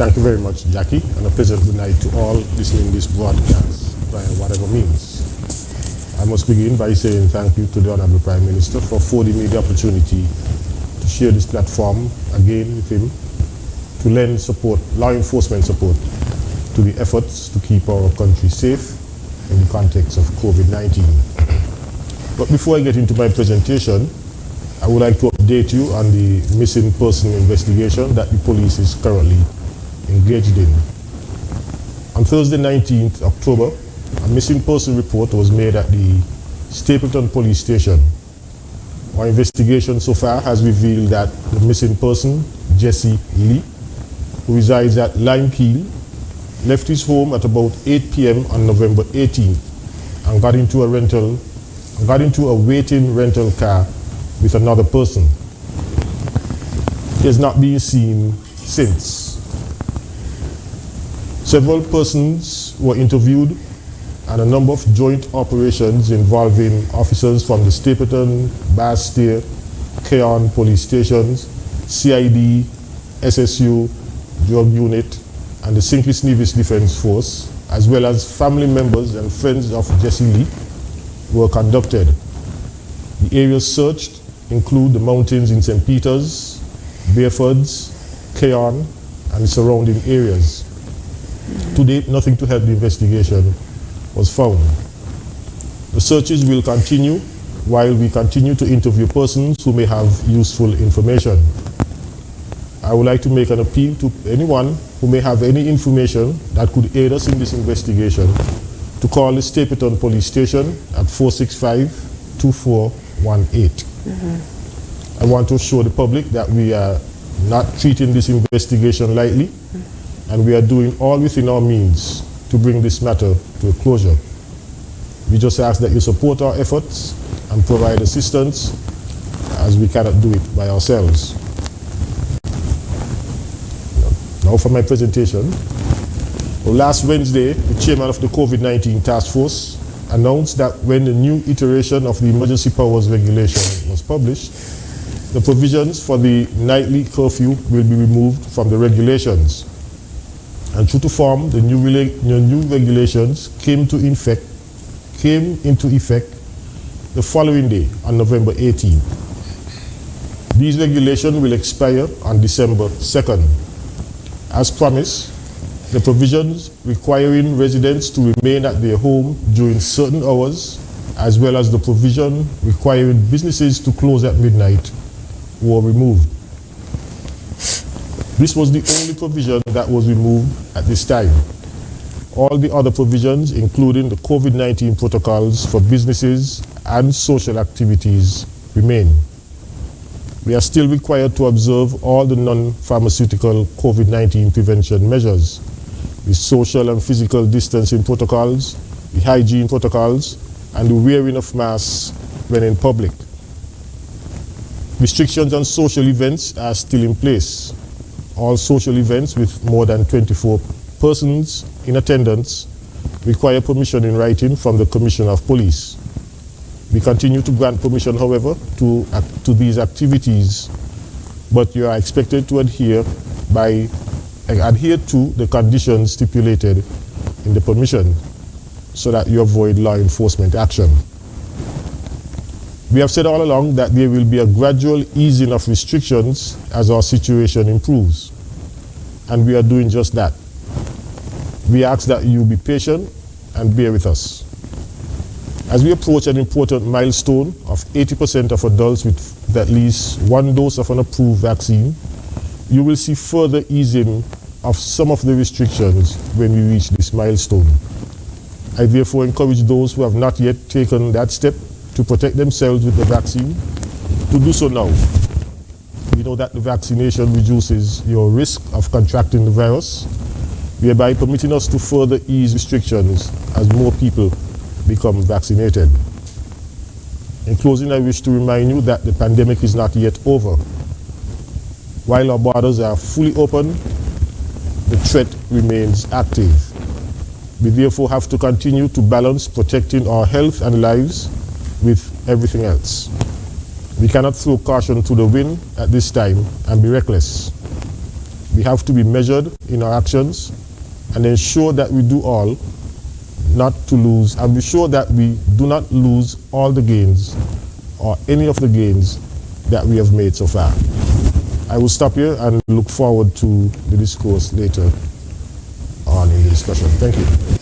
Thank you very much, Jackie, and a pleasant good night to all listening to this broadcast by whatever means. I must begin by saying thank you to the Honourable Prime Minister for affording me the opportunity to share this platform again with him to lend support, law enforcement support, to the efforts to keep our country safe in the context of COVID-19. But before I get into my presentation, I would like to update you on the missing person investigation that the police is currently engaged in. On Thursday, 19th October, a missing person report was made at the Stapleton Police Station. Our investigation so far has revealed that the missing person, Jesse Lee, who resides at Limekeel, left his home at about 8 p.m. on November 18th and got into a waiting rental car with another person. He has not been seen since. Several persons were interviewed and a number of joint operations involving officers from the Stapleton, Bastille, Keon police stations, CID, SSU, Drug Unit, and the St. Kitts Nevis Defence Force, as well as family members and friends of Jesse Lee, were conducted. The areas searched include the mountains in St. Peter's, Bearfords, Keon, and the surrounding areas. To date, nothing to help the investigation was found. The searches will continue while we continue to interview persons who may have useful information. I would like to make an appeal to anyone who may have any information that could aid us in this investigation to call the Stapleton Police Station at 465-2418. I want to assure the public that we are not treating this investigation lightly, and we are doing all within our means to bring this matter to a closure. We just ask that you support our efforts and provide assistance, as we cannot do it by ourselves. Now for my presentation. Well, last Wednesday, the chairman of the COVID-19 task force announced that when the new iteration of the emergency powers regulation was published, the provisions for the nightly curfew will be removed from the regulations. And true to form, the new regulations came into effect the following day, on November 18th. These regulations will expire on December 2nd. As promised, the provisions requiring residents to remain at their home during certain hours, as well as the provision requiring businesses to close at midnight, were removed. This was the only provision that was removed at this time. All the other provisions, including the COVID-19 protocols for businesses and social activities, remain. We are still required to observe all the non-pharmaceutical COVID-19 prevention measures, the social and physical distancing protocols, the hygiene protocols, and the wearing of masks when in public. Restrictions on social events are still in place. All social events with more than 24 persons in attendance require permission in writing from the Commissioner of Police. We continue to grant permission, however, to these activities, but you are expected to adhere to the conditions stipulated in the permission so that you avoid law enforcement action. We have said all along that there will be a gradual easing of restrictions as our situation improves, and we are doing just that. We ask that you be patient and bear with us. As we approach an important milestone of 80% of adults with at least one dose of an approved vaccine, you will see further easing of some of the restrictions when we reach this milestone. I therefore encourage those who have not yet taken that step to protect themselves with the vaccine to do so now. We know that the vaccination reduces your risk of contracting the virus, thereby permitting us to further ease restrictions as more people become vaccinated. In closing, I wish to remind you that the pandemic is not yet over. While our borders are fully open, the threat remains active. We therefore have to continue to balance protecting our health and lives with everything else. We cannot throw caution to the wind at this time and be reckless. We have to be measured in our actions and ensure that we do all not to lose, and be sure that we do not lose all the gains or any of the gains that we have made so far. I will stop here and look forward to the discourse later on in the discussion. Thank you.